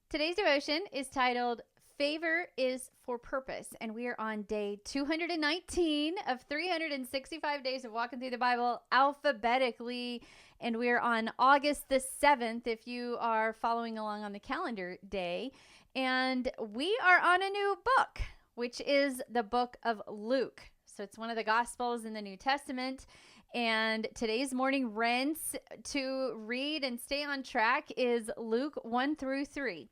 Today's devotion is titled Favor is for Purpose, and we are on day 219 of 365 days of walking through the Bible alphabetically, and we're on August the 7th if you are following along on the calendar day, and we are on a new book, which is the book of Luke. So it's one of the Gospels in the New Testament. And today's morning rinse to read and stay on track is Luke 1 through 3.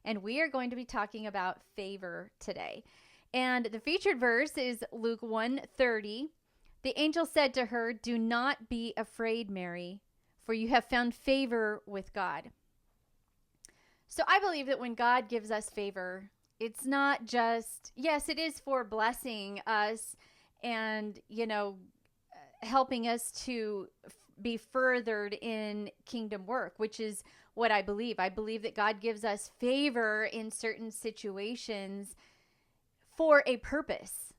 And we are going to be talking about favor today. And the featured verse is Luke 1:30. The angel said to her, "Do not be afraid, Mary, for you have found favor with God." So I believe that when God gives us favor, it's not just, yes, it is for blessing us and, helping us to be furthered in kingdom work, which is what I believe. I believe that God gives us favor in certain situations for a purpose.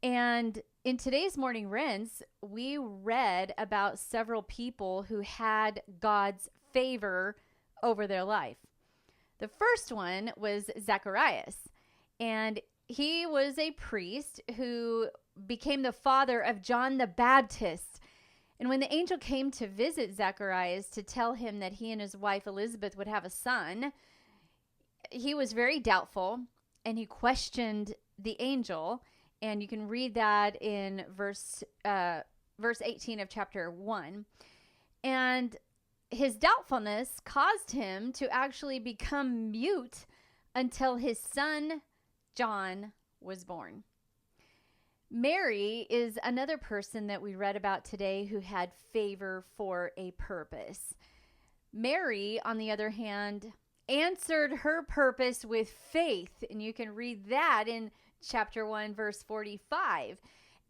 And in today's morning rinse, we read about several people who had God's favor over their life. The first one was Zacharias, and he was a priest who became the father of John the Baptist. And when the angel came to visit Zacharias to tell him that he and his wife Elizabeth would have a son, he was very doubtful and he questioned the angel. And you can read that in verse 18 of chapter 1. And his doubtfulness caused him to actually become mute until his son John was born. Mary is another person that we read about today who had favor for a purpose. Mary, on the other hand, answered her purpose with faith, and you can read that in chapter 1, verse 45,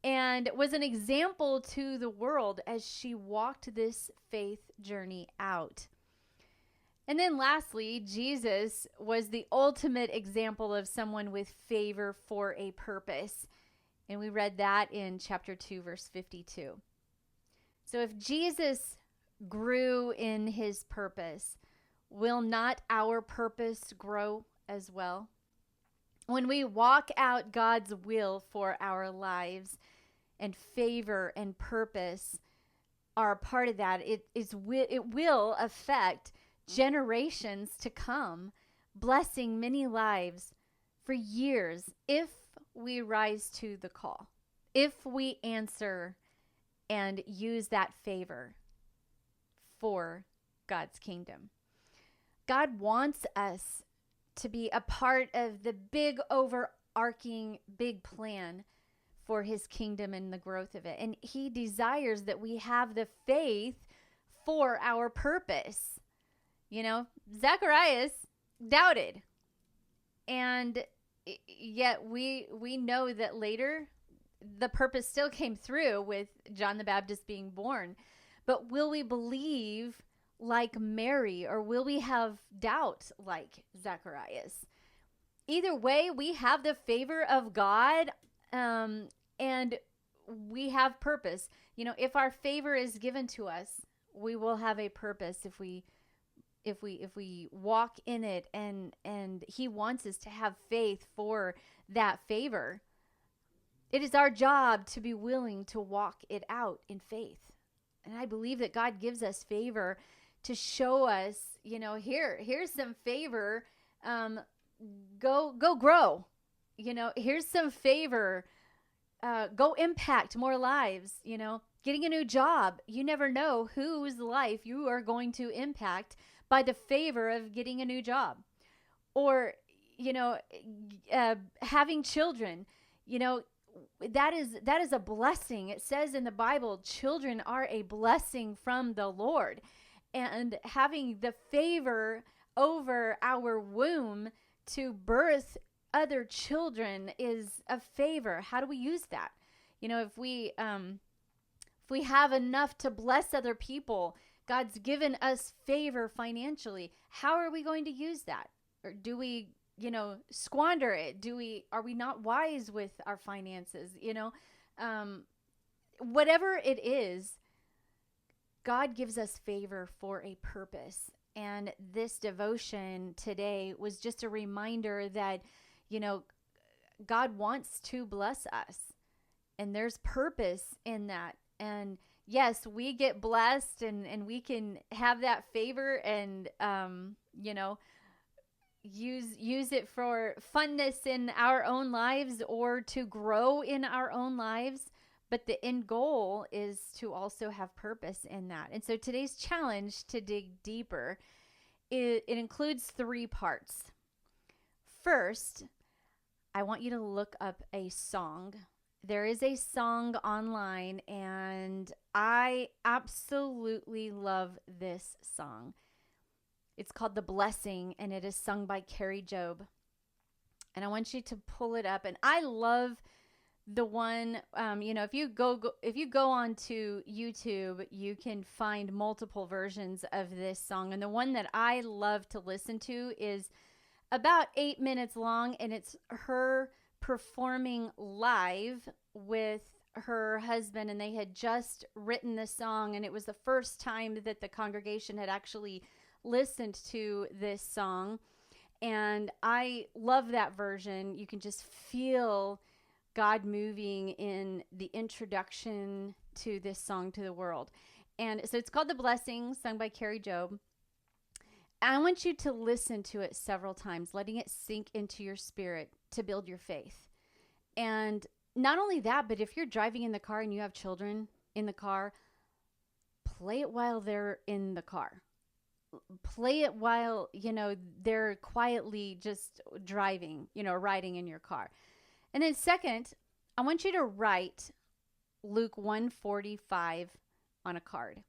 and was an example to the world as she walked this faith journey out. And then lastly, Jesus was the ultimate example of someone with favor for a purpose. And we read that in chapter 2, verse 52. So if Jesus grew in his purpose, will not our purpose grow as well? When we walk out God's will for our lives and favor and purpose are a part of that, it will affect generations to come, blessing many lives for years if we rise to the call, if we answer and use that favor for God's kingdom. God wants us to be a part of the big overarching big plan for his kingdom and the growth of it. And he desires that we have the faith for our purpose. Zacharias doubted, and yet we know that later the purpose still came through with John the Baptist being born. But will we believe like Mary, or will we have doubt like Zacharias? Either way, we have the favor of God, and we have purpose. If our favor is given to us, we will have a purpose if we walk in it, and he wants us to have faith for that favor. It is our job to be willing to walk it out in faith. And I believe that God gives us favor to show us, here's some favor. Go grow. Here's some favor. Go impact more lives. Getting a new job. You never know whose life you are going to impact by the favor of getting a new job. Or, having children, that is a blessing. It says in the Bible, children are a blessing from the Lord. And having the favor over our womb to birth other children is a favor. How do we use that? If we have enough to bless other people, God's given us favor financially. How are we going to use that? Or do we, squander it? Are we not wise with our finances? Whatever it is, God gives us favor for a purpose. And this devotion today was just a reminder that, you know, God wants to bless us, and there's purpose in that. And yes, we get blessed, and we can have that favor and, you know, use it for funness in our own lives or to grow in our own lives. But the end goal is to also have purpose in that. And so today's challenge to dig deeper, it includes 3 parts. First, I want you to look up a song. There is a song online, and I absolutely love this song. It's called The Blessing, and it is sung by Carrie Job. And I want you to pull it up. And I love the one, you know, if you go onto YouTube, you can find multiple versions of this song. And the one that I love to listen to is about 8 minutes long, and it's her performing live with her husband, and they had just written this song, and it was the first time that the congregation had actually listened to this song. And I love that version. You can just feel God moving in the introduction to this song to the world. And so it's called The Blessing, sung by Carrie Job. I want you to listen to it several times, letting it sink into your spirit to build your faith. And not only that, but if you're driving in the car and you have children in the car, play it while they're in the car. Play it while, you know, they're quietly just driving, you know, riding in your car. And then second, I want you to write Luke 1:45 on a card.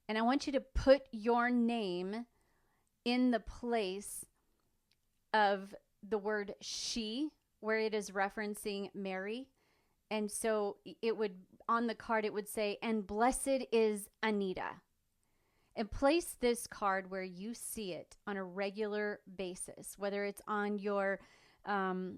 And I want you to put your name in the place of the word she, where it is referencing Mary. And so it would, on the card, it would say, and blessed is Anita. And place this card where you see it on a regular basis, whether it's on your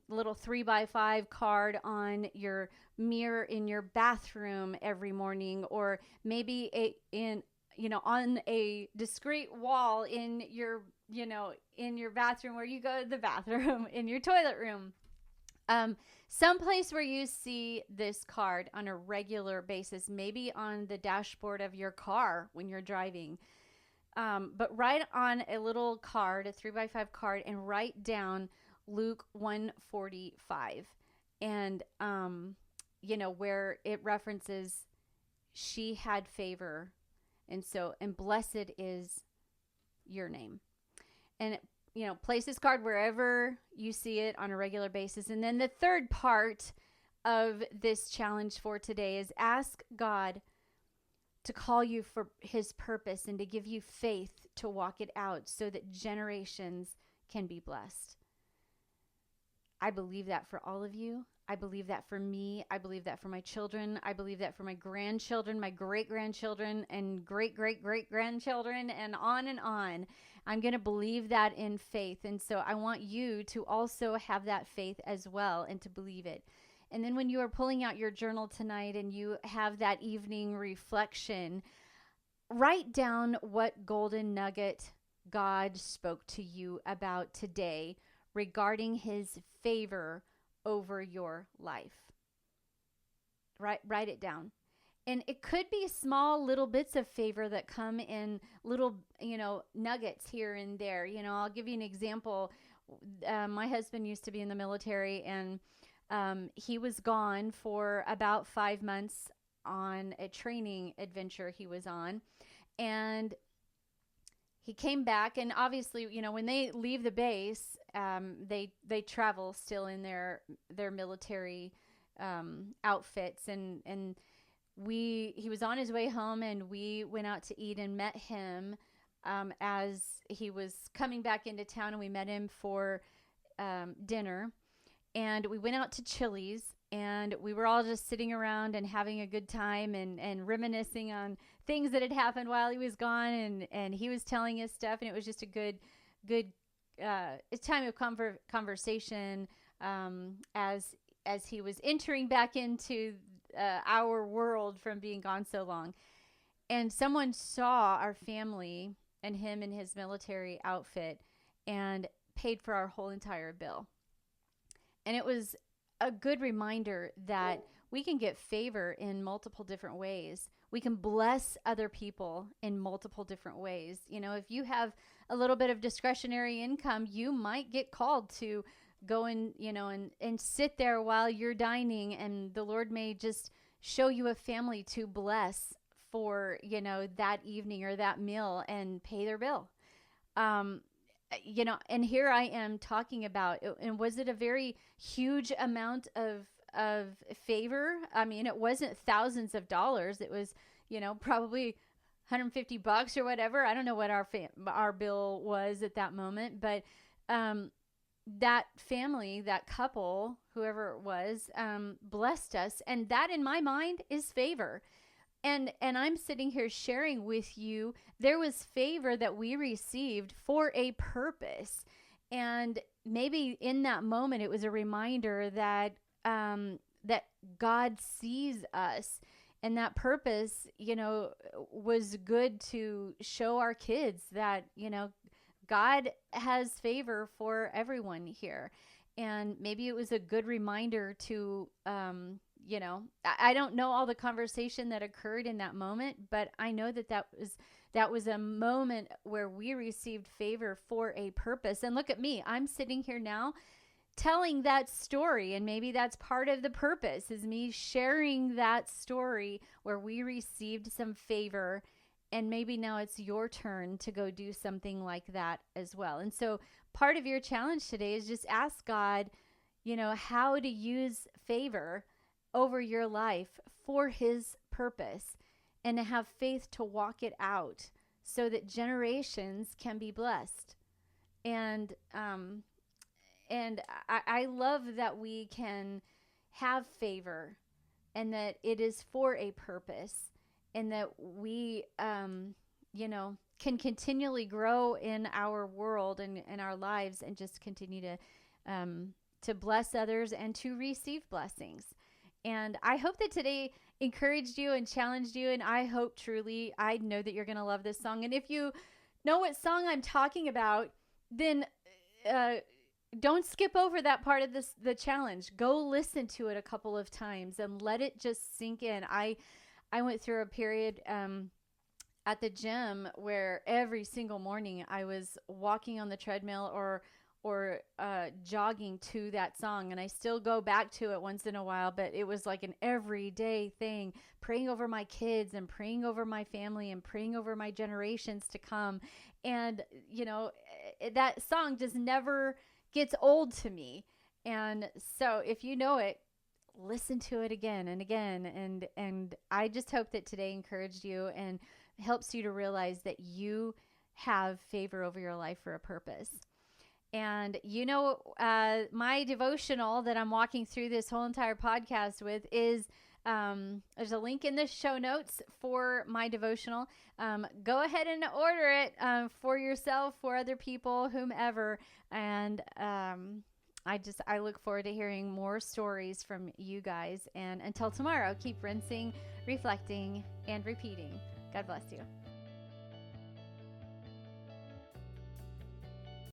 little 3x5 card on your mirror in your bathroom every morning, or maybe on a discrete wall in your, in your bathroom where you go to the bathroom, in your toilet room. Someplace where you see this card on a regular basis, maybe on the dashboard of your car when you're driving. But write on a little card, a 3x5 card, and write down Luke 1:45, and where it references she had favor, and blessed is your name. And place this card wherever you see it on a regular basis. And then the third part of this challenge for today is ask God to call you for his purpose and to give you faith to walk it out so that generations can be blessed. I believe that for all of you. I believe that for me. I believe that for my children. I believe that for my grandchildren, my great-grandchildren, and great-great-great-grandchildren, and on and on. I'm going to believe that in faith. And so I want you to also have that faith as well and to believe it. And then when you are pulling out your journal tonight and you have that evening reflection, write down what golden nugget God spoke to you about today regarding his favor over your life. Write it down. And it could be small little bits of favor that come in little, nuggets here and there. I'll give you an example. My husband used to be in the military, and he was gone for about 5 months on a training adventure he was on. And he came back, and obviously, when they leave the base, they travel still in their military outfits, and he was on his way home, and we went out to eat and met him as he was coming back into town, and we met him for dinner, and we went out to Chili's, and we were all just sitting around and having a good time and reminiscing on things that had happened while he was gone, and he was telling us stuff, and it was just a good time of conversation as he was entering back into our world from being gone so long. And someone saw our family and him in his military outfit and paid for our whole entire bill. And it was a good reminder that we can get favor in multiple different ways. We can bless other people in multiple different ways. You know, if you have a little bit of discretionary income, you might get called to go and, you know, and sit there while you're dining, and the Lord may just show you a family to bless for, you know, that evening or that meal and pay their bill. You know, and here I am talking about, and was it a very huge amount of favor? I mean, it wasn't thousands of dollars. It was, you know, probably $150 or whatever. I don't know what our bill was at that moment, but that family, that couple, whoever it was, blessed us, and that in my mind is favor. And I'm sitting here sharing with you, there was favor that we received for a purpose. And maybe in that moment, it was a reminder that that God sees us, and that purpose, you know, was good to show our kids that, you know, God has favor for everyone here. And maybe it was a good reminder to, you know, I don't know all the conversation that occurred in that moment, but I know that was a moment where we received favor for a purpose. And look at me, I'm sitting here now telling that story, and maybe that's part of the purpose, is me sharing that story where we received some favor, and maybe now it's your turn to go do something like that as well. And so part of your challenge today is just ask God, you know, how to use favor over your life for his purpose, and to have faith to walk it out so that generations can be blessed. And I love that we can have favor, and that it is for a purpose, and that we, you know, can continually grow in our world and in our lives, and just continue to bless others and to receive blessings. And I hope that today encouraged you and challenged you. And I hope truly, I know that you're going to love this song. And if you know what song I'm talking about, then don't skip over that part of the challenge. Go listen to it a couple of times and let it just sink in. I went through a period at the gym where every single morning I was walking on the treadmill or jogging to that song, and I still go back to it once in a while, but it was like an everyday thing, praying over my kids and praying over my family and praying over my generations to come. And you know, that song just never gets old to me. And so if you know it, listen to it again and again. And I just hope that today encouraged you and helps you to realize that you have favor over your life for a purpose. And you know, my devotional that I'm walking through this whole entire podcast with is, there's a link in the show notes for my devotional. Go ahead and order it for yourself, for other people, whomever. And I look forward to hearing more stories from you guys. And until tomorrow, keep rinsing, reflecting, and repeating. God bless you.